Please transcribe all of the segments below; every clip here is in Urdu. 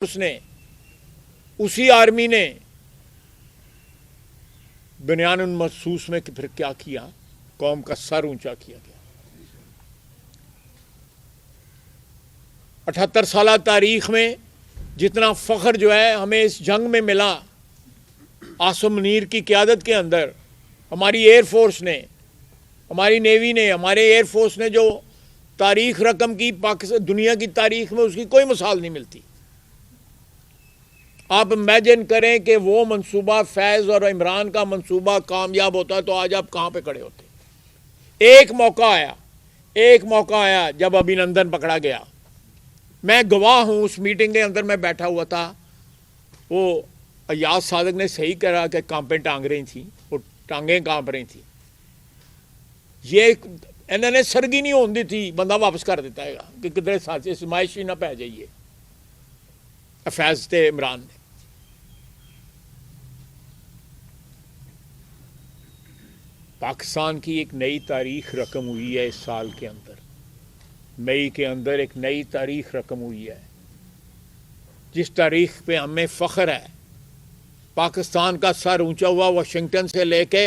اس نے اسی آرمی نے بنیان المرصوص میں پھر کیا کیا، قوم کا سر اونچا کیا گیا۔ 78 سالہ تاریخ میں جتنا فخر جو ہے ہمیں اس جنگ میں ملا، عاصم منیر کی قیادت کے اندر ہماری ایئر فورس نے، ہماری نیوی نے، ہمارے ایئر فورس نے جو تاریخ رقم کی پاکستان دنیا کی تاریخ میں اس کی کوئی مثال نہیں ملتی۔ آپ امیجن کریں کہ وہ منصوبہ فیض اور عمران کا منصوبہ کامیاب ہوتا تو آج آپ کہاں پہ کھڑے ہوتے۔ ایک موقع آیا جب ابھینندن پکڑا گیا، میں گواہ ہوں، اس میٹنگ کے اندر میں بیٹھا ہوا تھا، وہ ایاز صادق نے صحیح کرا کہ کانپیں ٹانگ رہی تھیں، وہ ٹانگیں کانپ رہی تھیں، یہ انہوں نے سرگی نہیں ہوندی تھی، بندہ واپس کر دیتا ہے کہ کدھر ساتھ سمائشی نہ پہ جائیے فیض تے عمران نے۔ پاکستان کی ایک نئی تاریخ رقم ہوئی ہے اس سال کے اندر، مئی کے اندر ایک نئی تاریخ رقم ہوئی ہے، جس تاریخ پہ ہمیں فخر ہے۔ پاکستان کا سر اونچا ہوا واشنگٹن سے لے کے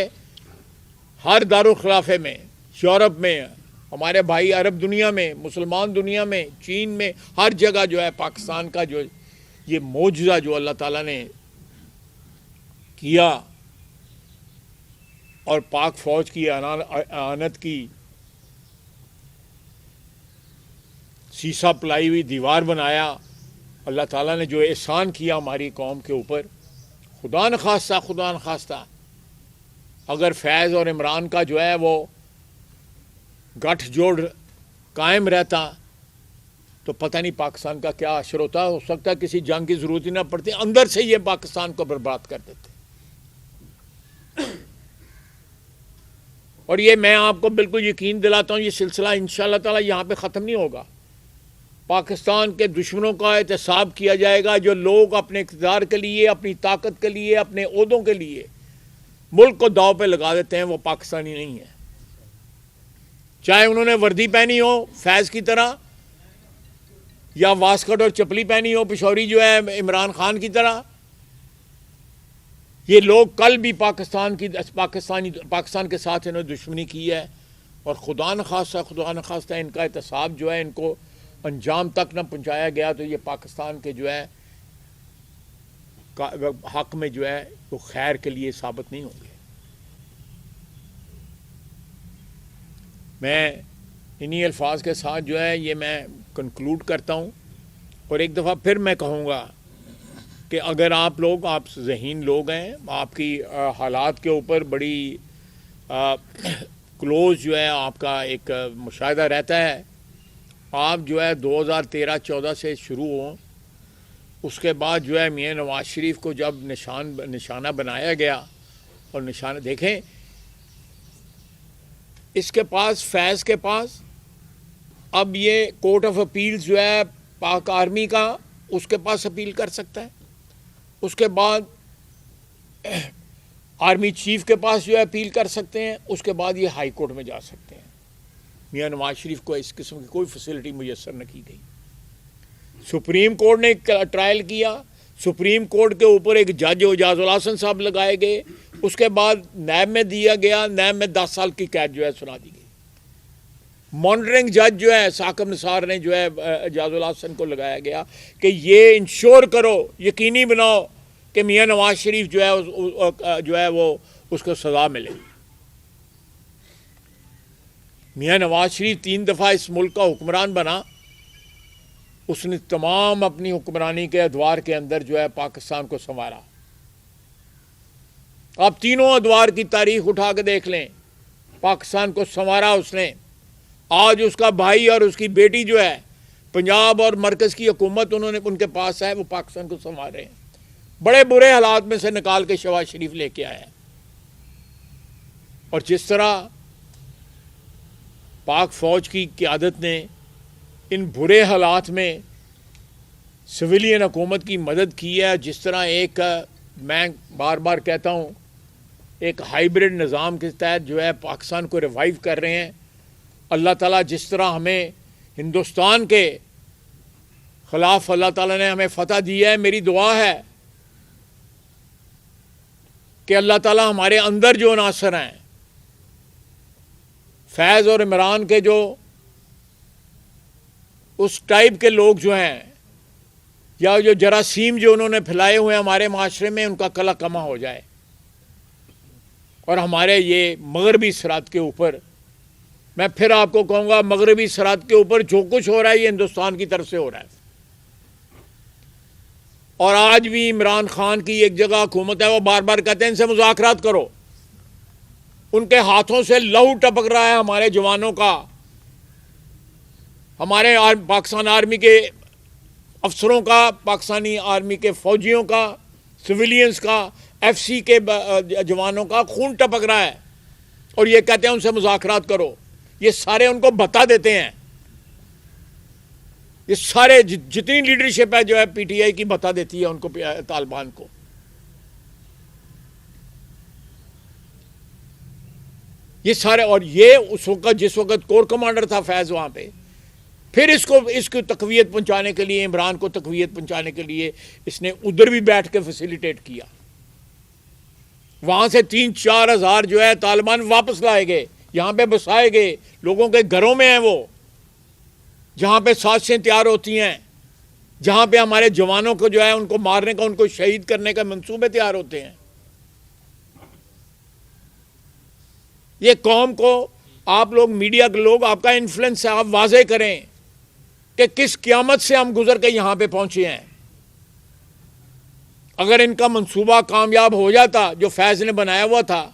ہر دارالخلافے میں، یورپ میں، ہمارے بھائی عرب دنیا میں، مسلمان دنیا میں، چین میں، ہر جگہ جو ہے پاکستان کا جو یہ معجزہ جو اللہ تعالیٰ نے کیا اور پاک فوج کی اعانت کی سیسا پلائی ہوئی دیوار بنایا، اللہ تعالیٰ نے جو احسان کیا ہماری قوم کے اوپر، خدا نخواستہ اگر فیض اور عمران کا جو ہے وہ گٹھ جوڑ قائم رہتا تو پتہ نہیں پاکستان کا کیا عشر ہوتا۔ ہو سکتا ہے کسی جنگ کی ضرورت ہی نہ پڑتی، اندر سے یہ پاکستان کو برباد کر دیتے۔ اور یہ میں آپ کو بالکل یقین دلاتا ہوں، یہ سلسلہ انشاءاللہ تعالی یہاں پہ ختم نہیں ہوگا۔ پاکستان کے دشمنوں کا احتساب کیا جائے گا، جو لوگ اپنے اقتدار کے لیے، اپنی طاقت کے لیے، اپنے عہدوں کے لیے ملک کو داؤ پہ لگا دیتے ہیں، وہ پاکستانی نہیں ہے، چاہے انہوں نے وردی پہنی ہو فیض کی طرح، یا واسکٹ اور چپلی پہنی ہو پشوری جو ہے عمران خان کی طرح۔ یہ لوگ کل بھی پاکستان کے ساتھ انہوں نے دشمنی کی ہے، اور خدا نخواستہ ان کا احتساب جو ہے ان کو انجام تک نہ پہنچایا گیا تو یہ پاکستان کے جو ہے حق میں جو ہے وہ خیر کے لیے ثابت نہیں ہوں گے۔ میں انہی الفاظ کے ساتھ جو ہے یہ میں کنکلوڈ کرتا ہوں، اور ایک دفعہ پھر میں کہوں گا کہ اگر آپ ذہین لوگ ہیں، آپ کی حالات کے اوپر بڑی کلوز جو ہے آپ کا ایک مشاہدہ رہتا ہے، آپ جو ہے 2013-14 سے شروع ہوں، اس کے بعد جو ہے میاں نواز شریف کو جب نشانہ بنایا گیا، اور نشانہ دیکھیں اس کے پاس، فیض کے پاس اب یہ کورٹ آف اپیلز جو ہے پاک آرمی کا، اس کے پاس اپیل کر سکتا ہے، اس کے بعد آرمی چیف کے پاس جو ہے اپیل کر سکتے ہیں، اس کے بعد یہ ہائی کورٹ میں جا سکتے ہیں۔ میاں نواز شریف کو اس قسم کی کوئی فیسلٹی میسر نہ کی گئی۔ سپریم کورٹ نے ٹرائل کیا، سپریم کورٹ کے اوپر ایک جج اعجاز الحسن صاحب لگائے گئے، اس کے بعد نیب میں دیا گیا، نیب میں 10 سال کی قید جو ہے سنا دی گئی۔ مانیٹرنگ جج جو ہے ثاقب نثار نے جو ہے اعجاز الحسن کو لگایا گیا کہ یہ انشور کرو، یقینی بناؤ کہ میاں نواز شریف جو ہے وہ اس کو سزا ملے۔ میاں نواز شریف 3 دفعہ اس ملک کا حکمران بنا، اس نے تمام اپنی حکمرانی کے ادوار کے اندر جو ہے پاکستان کو سنوارا۔ آپ تینوں ادوار کی تاریخ اٹھا کے دیکھ لیں، پاکستان کو سنوارا اس نے۔ آج اس کا بھائی اور اس کی بیٹی جو ہے پنجاب اور مرکز کی حکومت ان کے پاس ہے، وہ پاکستان کو سنوار رہے ہیں، بڑے برے حالات میں سے نکال کے شہباز شریف لے کے آیا ہے۔ اور جس طرح پاک فوج کی قیادت نے ان برے حالات میں سویلین حکومت کی مدد کی ہے، جس طرح ایک میں بار بار کہتا ہوں ایک ہائیبرڈ نظام کے تحت جو ہے پاکستان کو ریوائیو کر رہے ہیں۔ اللہ تعالیٰ جس طرح ہمیں ہندوستان کے خلاف اللہ تعالیٰ نے ہمیں فتح دی ہے. میری دعا ہے کہ اللہ تعالیٰ ہمارے اندر جو عناصر ہیں فیض اور عمران کے، جو اس ٹائپ کے لوگ جو ہیں یا جو جراثیم جو انہوں نے پھیلائے ہوئے ہیں ہمارے معاشرے میں، ان کا کلا کما ہو جائے اور ہمارے یہ مغربی سرحد کے اوپر، میں پھر آپ کو کہوں گا مغربی سرحد کے اوپر جو کچھ ہو رہا ہے یہ ہندوستان کی طرف سے ہو رہا ہے. اور آج بھی عمران خان کی ایک جگہ حکومت ہے، وہ بار بار کہتے ہیں ان سے مذاکرات کرو. ان کے ہاتھوں سے لہو ٹپک رہا ہے ہمارے جوانوں کا، ہمارے پاکستان آرمی کے افسروں کا، پاکستانی آرمی کے فوجیوں کا، سویلینز کا، ایف سی کے جوانوں کا خون ٹپک رہا ہے اور یہ کہتے ہیں ان سے مذاکرات کرو. یہ سارے ان کو بتا دیتے ہیں، یہ سارے جتنی لیڈرشپ ہے جو ہے پی ٹی آئی کی بتا دیتی ہے ان کو، طالبان کو. یہ سارے، اور یہ اس وقت جس وقت کور کمانڈر تھا فیض وہاں پہ، پھر اس کو تقویت پہنچانے کے لیے، عمران کو تقویت پہنچانے کے لیے اس نے ادھر بھی بیٹھ کے فیسیلیٹیٹ کیا. وہاں سے 3-4 ہزار جو ہے طالبان واپس لائے گئے، یہاں پہ بسائے گئے، لوگوں کے گھروں میں ہیں وہ، جہاں پہ سازشیں تیار ہوتی ہیں، جہاں پہ ہمارے جوانوں کو جو ہے ان کو مارنے کا، ان کو شہید کرنے کا منصوبے تیار ہوتے ہیں. یہ قوم کو آپ لوگ، میڈیا کے لوگ، آپ کا انفلوئنس ہے، آپ واضح کریں کہ کس قیامت سے ہم گزر کے یہاں پہ پہنچے ہیں. اگر ان کا منصوبہ کامیاب ہو جاتا جو فیض نے بنایا ہوا تھا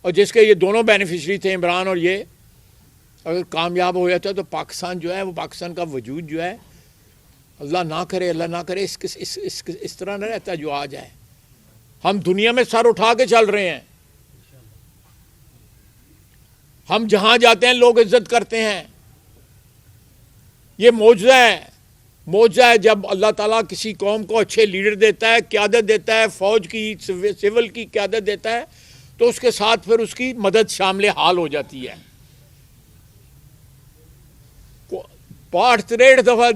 اور جس کے یہ دونوں بینیفیشری تھے، عمران اور یہ، اگر کامیاب ہو جاتا تو پاکستان جو ہے وہ، پاکستان کا وجود جو ہے، اللہ نہ کرے اس طرح نہ رہتا جو آج ہے. ہم دنیا میں سر اٹھا کے چل رہے ہیں، ہم جہاں جاتے ہیں لوگ عزت کرتے ہیں. یہ معجزہ ہے، معجزہ ہے جب اللہ تعالیٰ کسی قوم کو اچھے لیڈر دیتا ہے، قیادت دیتا ہے، فوج کی، سول کی قیادت دیتا ہے، تو اس کے ساتھ پھر اس کی مدد شامل حال ہو جاتی ہے. 63 دفعہ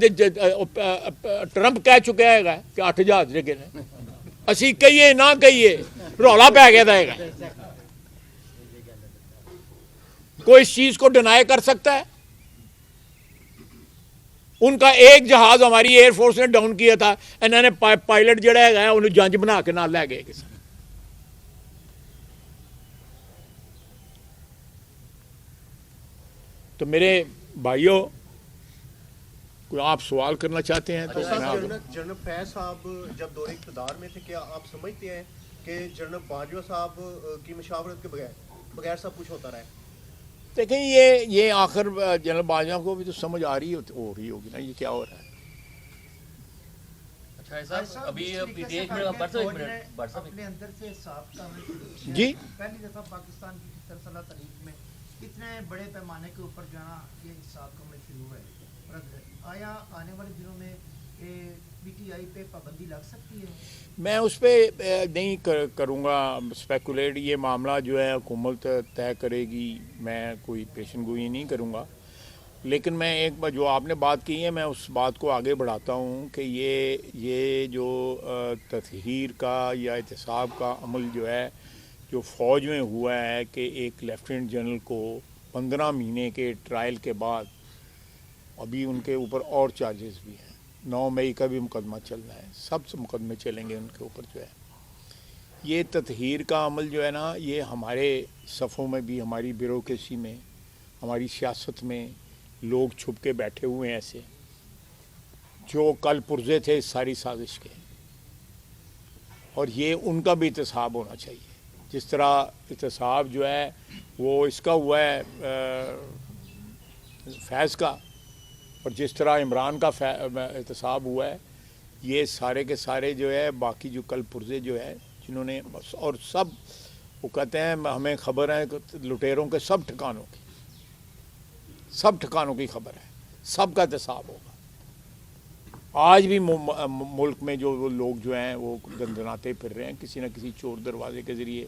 ٹرمپ کہہ چکا ہے کہ 8000 جگہ اسی کہیے نہ کہیے رولا پہ گیا تھا. کوئی اس چیز کو ڈینائی کر سکتا ہے؟ ان کا ایک جہاز ہماری ایئر فورس نے ڈاؤن کیا تھا، انہوں نے پائلٹ جڑا ہے انہوں جنج بنا کے نہ لے گئے کسی. تو میرے بھائیوں، کوئی آپ سوال کرنا چاہتے ہیں تو جنرل فیض صاحب جب دور اقتدار میں تھے، کیا آپ سمجھتے ہیں کہ جنرل باجوہ صاحب کی مشاورت کے بغیر سب کچھ ہوتا رہے؟ دیکھیں یہ آخر جنرل باجوہ کو بھی تو سمجھ آ رہی ہو رہی ہوگی نا یہ کیا ہو رہا ہے. ابھی اپنے اندر سے صاف کرنا جی، پہلی دفعہ پاکستان کی سلسلہ تاریخ میں اتنے بڑے پیمانے کے اوپر جانا یہ حساب کا عمل شروع ہے. آیا آنے والے دنوں میں پی ٹی آئی پہ پابندی لگ سکتی ہے؟ میں اس پہ نہیں کروں گا اسپیکولیٹ. یہ معاملہ جو ہے حکومت طے کرے گی، میں کوئی پیشن گوئی نہیں کروں گا. لیکن میں ایک بار جو آپ نے بات کی ہے میں اس بات کو آگے بڑھاتا ہوں کہ یہ جو تطہیر کا یا احتساب کا عمل جو ہے جو فوج میں ہوا ہے کہ ایک لیفٹیننٹ جنرل کو 15 مہینے کے ٹرائل کے بعد ابھی ان کے اوپر اور چارجز بھی ہیں. 9 مئی کا بھی مقدمہ چل رہا ہے، سب سے مقدمے چلیں گے ان کے اوپر جو ہے. یہ تطہیر کا عمل جو ہے نا، یہ ہمارے صفوں میں بھی، ہماری بیوروکریسی میں، ہماری سیاست میں لوگ چھپ کے بیٹھے ہوئے ہیں ایسے جو کل پرزے تھے اس ساری سازش کے، اور یہ ان کا بھی احتساب ہونا چاہیے. جس طرح احتساب جو ہے وہ اس کا ہوا ہے فیض کا، اور جس طرح عمران کا احتساب ہوا ہے، یہ سارے کے سارے جو ہے باقی جو کل پرزے جو ہے جنہوں نے، اور سب وہ کہتے ہیں ہمیں خبر ہے لٹیروں کے سب ٹھکانوں کی خبر ہے، سب کا احتساب ہوگا. آج بھی ملک میں جو لوگ جو ہیں وہ دندناتے پھر رہے ہیں کسی نہ کسی چور دروازے کے ذریعے،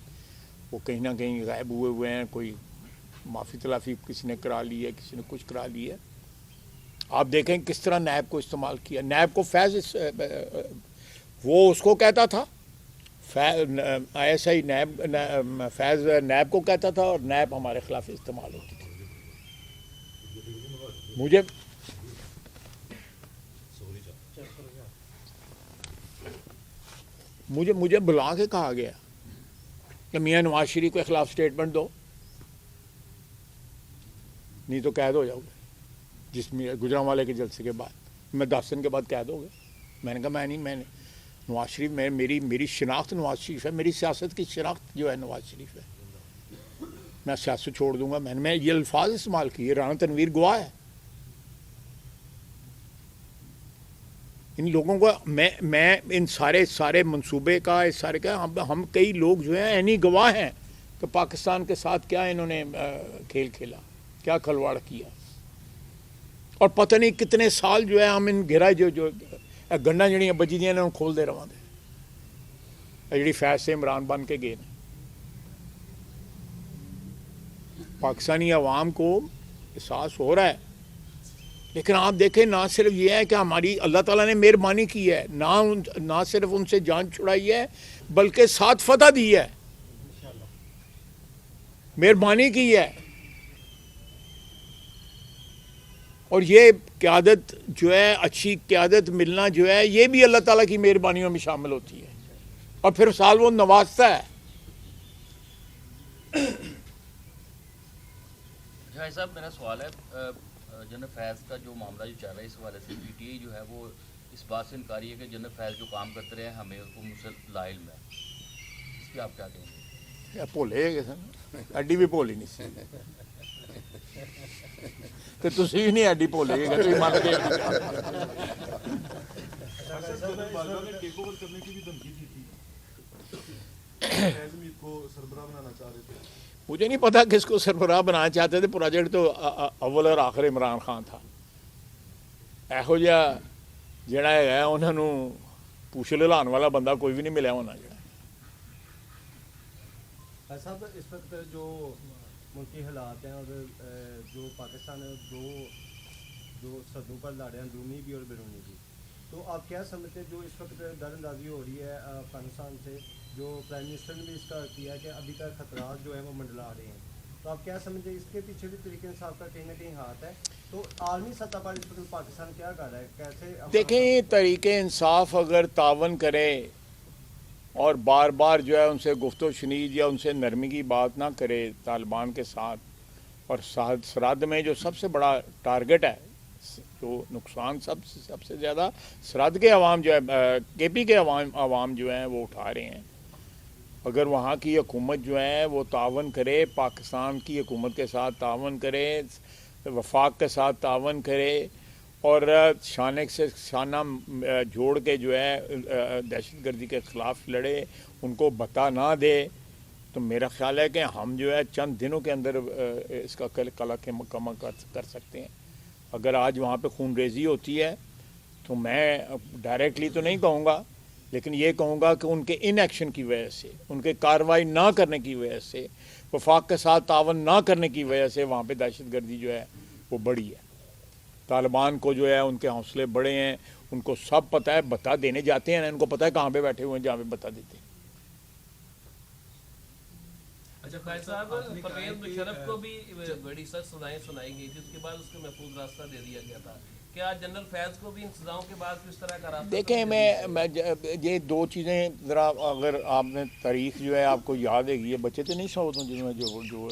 وہ کہیں نہ کہیں غائب ہوئے ہیں. کوئی معافی تلافی کسی نے کرا لی ہے، کسی نے کچھ کرا لی ہے. آپ دیکھیں کس طرح نیب کو استعمال کیا. نیب کو فیض وہ اس کو کہتا تھا, ایسا ہی نیب فیض نیب کو کہتا تھا اور نیب ہمارے خلاف استعمال ہوتی تھی. مجھے بلا کے کہا گیا کہ میاں نواز شریف کے خلاف سٹیٹمنٹ دو, نہیں تو قید ہو جاؤ گے. جس میں گجرانوالے کے جلسے کے بعد میں 10 دن کے بعد قید ہو گیا. میں نے کہا میں نے نواز شریف میری شناخت نواز شریف ہے, میری سیاست کی شناخت جو ہے نواز شریف ہے. میں سیاست چھوڑ دوں گا. میں یہ الفاظ استعمال کیے. رانا تنویر گواہ ہے. ان لوگوں کو میں ان سارے منصوبے کا اس سارے کا ہم کئی لوگ جو ہیں عینی گواہ ہیں کہ پاکستان کے ساتھ کیا انہوں نے کھیل کھیلا, کیا کھلواڑ کیا, اور پتہ نہیں کتنے سال جو ہے ہم ان گھرا جو گنڈا جڑیاں بجی دیاں انہوں کھول دے رہا دے جڑی فیض سے عمران بن کے گئے. پاکستانی عوام کو احساس ہو رہا ہے, لیکن آپ دیکھیں نہ صرف یہ ہے کہ ہماری اللہ تعالیٰ نے مہربانی کی ہے, نہ صرف ان سے جان چھڑائی ہے بلکہ ساتھ فتح دی ہے, مہربانی کی ہے. اور یہ قیادت جو ہے, اچھی قیادت ملنا جو ہے, یہ بھی اللہ تعالیٰ کی مہربانیوں میں شامل ہوتی ہے, اور پھر سال وہ نوازتا ہے. جی صاحب, میرا سوال ہے, جنرل فیض کا جو معاملہ جو چل رہا ہے اس حوالے سے پی ٹی آئی جو ہے وہ اس بات سے انکاری ہے کہ جنرل فیض جو کام کرتے رہے ہیں ہمیں اس کو مجھ سے لا علم ہے. اس پہ آپ کیا کہیں گے؟ بھولے گے سر, ایڈی بھی بھولی نہیں سی تو تسی بھی نہیں ایڈی بھولے گے تسی مان کے. مجھے نہیں پتا کس کو سربراہ بنانا چاہتے تھے. پروجیکٹ تو اول اور آخر عمران خان تھا. ایہو جہا جڑا ہے انہوں نے پوچھ لان والا بندہ کوئی بھی نہیں ملیا ہونا. جڑا صاحب اس وقت جو ملکی حالات ہیں اور جو پاکستان دو سدوں پر لڑ رہے ہیں, اندرونی بھی اور بیرونی بھی, تو آپ کیا سمجھتے ہیں جو اس وقت در اندازی ہو رہی ہے افغانستان سے, جو پرائم منسٹر نے بھی اس کا کیا کہ ابھی تک خطرات جو ہیں وہ منڈلا رہے ہیں, تو آپ کیا سمجھتے ہیں اس کے پیچھے بھی طریقے انصاف کا کہیں نہ کہیں ہاتھ ہے؟ تو عالمی سطح پر اس وقت پاکستان کیا کر رہا ہے, کیسے دیکھیں طریقے انصاف اگر تعاون کرے اور بار بار جو ہے ان سے گفت و شنید یا ان سے نرمی کی بات نہ کرے طالبان کے ساتھ, اور سرحد میں جو سب سے بڑا ٹارگٹ ہے, جو نقصان سب سے زیادہ سرحد کے عوام جو ہے, کے پی کے عوام جو ہیں وہ اٹھا رہے ہیں. اگر وہاں کی حکومت جو ہے وہ تعاون کرے, پاکستان کی حکومت کے ساتھ تعاون کرے, وفاق کے ساتھ تعاون کرے, اور شانہ سے شانہ جوڑ کے جو ہے دہشت گردی کے خلاف لڑے, ان کو بتا نہ دے, تو میرا خیال ہے کہ ہم جو ہے چند دنوں کے اندر اس کا کلا کے مکمل کر سکتے ہیں. اگر آج وہاں پہ خون ریزی ہوتی ہے تو میں ڈائریکٹلی تو نہیں کہوں گا, لیکن یہ کہوں گا کہ ان کے ان ایکشن کی وجہ سے, ان کے کارروائی نہ کرنے کی وجہ سے, وفاق کے ساتھ تعاون نہ کرنے کی وجہ سے وہاں پہ دہشت گردی جو ہے وہ بڑھی ہے. طالبان کو جو ہے ان کے حوصلے بڑے ہیں, ان کو سب پتہ ہے, بتا دینے جاتے ہیں, ان کو پتہ ہے کہاں پہ بیٹھے ہوئے ہیں جہاں پہ بتا دیتے ہیں. اچھا فیض صاحب, پرویز مشرف کو بھی بڑی سخت سزائیں سنائی گئی تھی, اس کے بعد اس کو محفوظ راستہ دے دیا گیا تھا. کیا جنرل فیض کو بھی ان سزاؤں کے بعد کس طرح کا راستہ؟ دیکھیں میں یہ دو چیزیں ذرا, اگر آپ نے تاریخ جو ہے آپ کو یاد ہے, یہ بچے تو نہیں سوچوں جن میں جو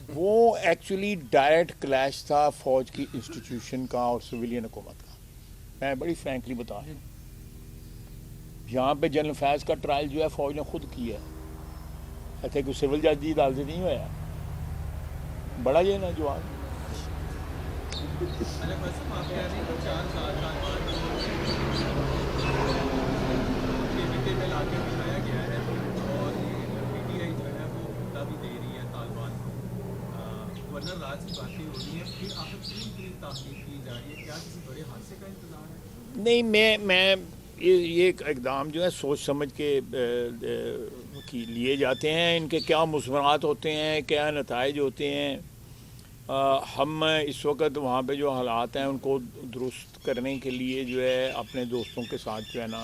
وہ ایکچولی ڈائریکٹ کلیش تھا فوج کی انسٹیٹیوشن کا اور سویلین حکومت کا. میں بڑی فرینکلی بتا رہا ہوں, یہاں پہ جنرل فیض کا ٹرائل جو ہے فوج نے خود کیا ہے, ایسے کوئی سول جج کی عدالت نہیں ہوا. بڑا یہ نا جواب. نہیں, میں یہ اقدام جو ہے سوچ سمجھ کے لیے جاتے ہیں. ان کے کیا مثمرات ہوتے ہیں, کیا نتائج ہوتے ہیں, ہم اس وقت وہاں پہ جو حالات ہیں ان کو درست کرنے کے لیے جو ہے اپنے دوستوں کے ساتھ جو ہے نا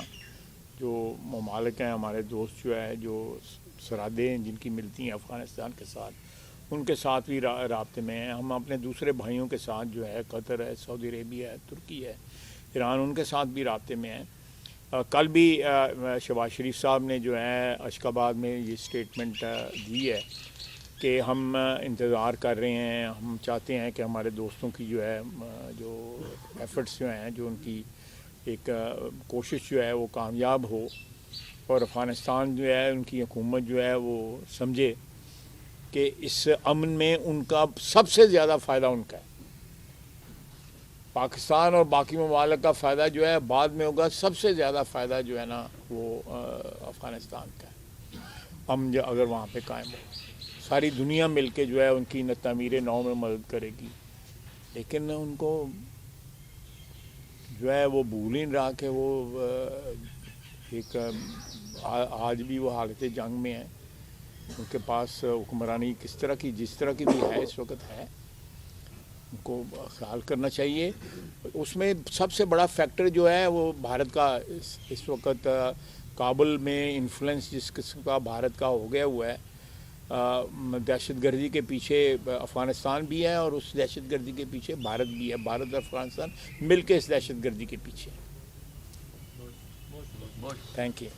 جو ممالک ہیں ہمارے دوست جو ہے جو سرحدیں ہیں جن کی ملتی ہیں افغانستان کے ساتھ ان کے ساتھ بھی رابطے میں ہیں. ہم اپنے دوسرے بھائیوں کے ساتھ جو ہے قطر ہے سعودی عربیہ ہے ترکی ہے ایران ان کے ساتھ بھی رابطے میں ہیں. کل بھی شہباز شریف صاحب نے جو ہے اشک آباد میں یہ اسٹیٹمنٹ دی ہے کہ ہم انتظار کر رہے ہیں, ہم چاہتے ہیں کہ ہمارے دوستوں کی جو ہے جو ایفرٹس جو ہیں جو ان کی ایک کوشش جو ہے وہ کامیاب ہو اور افغانستان جو ہے ان کی حکومت جو ہے وہ سمجھے کہ اس امن میں ان کا سب سے زیادہ فائدہ ان کا ہے. پاکستان اور باقی ممالک کا فائدہ جو ہے بعد میں ہوگا, سب سے زیادہ فائدہ جو ہے نا وہ افغانستان کا ہے. امن جو اگر وہاں پہ قائم ہو ساری دنیا مل کے جو ہے ان کی تعمیر نو میں مدد کرے گی, لیکن ان کو جو ہے وہ بھول ہی نہیں رہا کہ وہ ایک آج بھی وہ حالت جنگ میں ہیں. ان کے پاس حکمرانی کس طرح کی جس طرح کی بھی ہے اس وقت ہے, ان کو خیال کرنا چاہیے. اس میں سب سے بڑا فیکٹر جو ہے وہ بھارت کا اس وقت کابل میں انفلوئنس جس قسم کا بھارت کا ہو گیا ہوا ہے. دہشت گردی کے پیچھے افغانستان بھی ہے اور اس دہشت گردی کے پیچھے بھارت بھی ہے. بھارت اور افغانستان مل کے اس دہشت گردی کے پیچھے. Thank you.